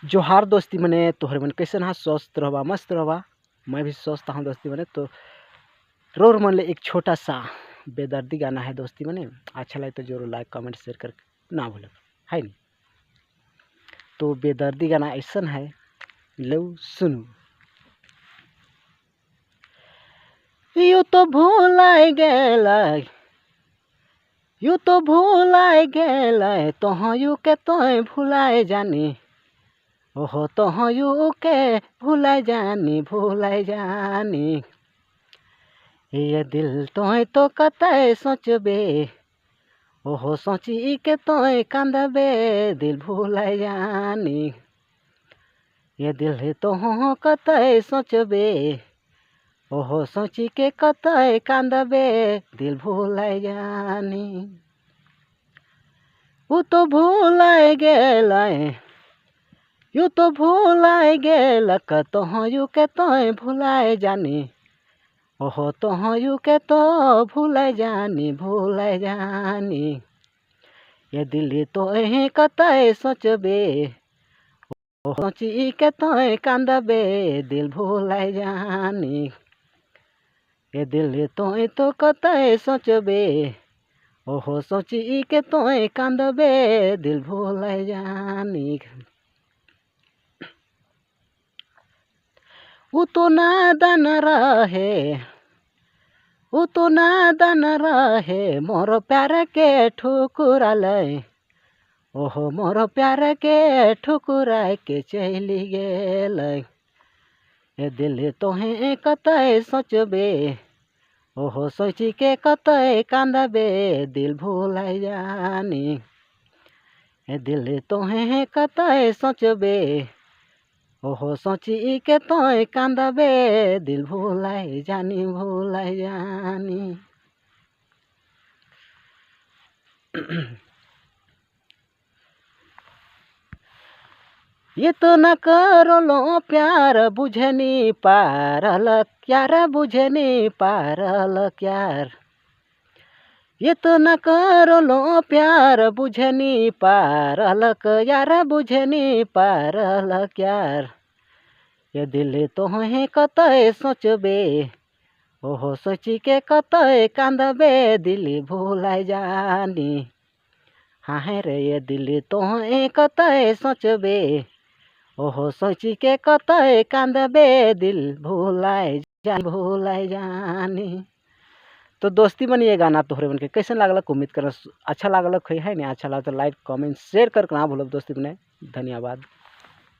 जोहार दोस्ती मने तोहरे मन कैसन हा स्वस्थ रहबा मस्त रहबा। मैं भी स्वस्थ हूँ दोस्ती मने। तो रोर मन ले एक छोटा सा बेदर्दी गाना है दोस्ती मने। अच्छा लगे तो जरूर लाइक कमेंट शेयर कर ना भूल है नहीं। तो बेदर्दी गाना ऐसा है, लो सुनो। यू तो भूलाए गेला, यू तो भूलाए गेला, तोहयू के तोय भूलाए जानी। ओहो तोहयू के भूलाए जानी। ये दिल तोय तो कतय सोचबे, ओहो सोची के तोय कांदबे दिल भूलाए जानी। ये दिल तोह कतय सोचबे, ओहो सोची के कतय कांदबे दिल भूलाए जानी। वो तो भूलाए गेलाए, यू तो भूलाए गेल तोहयू के तोय भूलाए जानी। ओहो तोहयू के तो भूलाए जानी। ये दिल तोय कतय सोचबे, ओहो सोची के तोय कांदबे दिल भूलाए जानी। ये दिल तोय तो कतय सोचबे, ओहो सोची के तोय कांदबे दिल भूलाए जानी। वो तो नादान रहे, वो तो नादान रहे, मोर प्यार के ठुकुराले। ओहो मोर प्यार के ठुकुरा के चली गेल। ये दिल तोहे कतय सोचबे, ओहो सोची के कतय कांदबे दिल भूलाए जानी। ये दिल तोहे कतय सोचबे, ओहो सोची के तोय कांदबे दिल भूलाए जानी। ये तो न करो लो प्यार बुझनी पारल यार, बुझनी पारल यार। ये तो न करो लो प्यार बुझनी पारल यार, बुझनी पारल यार। ये दिल तोहे कतय सोचबे, ओहो सोची के कतय कांदबे दिल भूलाए जानी। हाँ है रे ये दिल तोहे कतय सोचबे, ओहो सोची के कतय कांदबे दिल भूलाए जानी। तो दोस्ती मन ये गाना तोहरे मन के कैसे लागल उम्मीद कर अच्छा लागल है नहीं। अच्छा लगा तो लाइक कमेंट शेयर कर ना भूलब दोस्ती बने। धन्यवाद।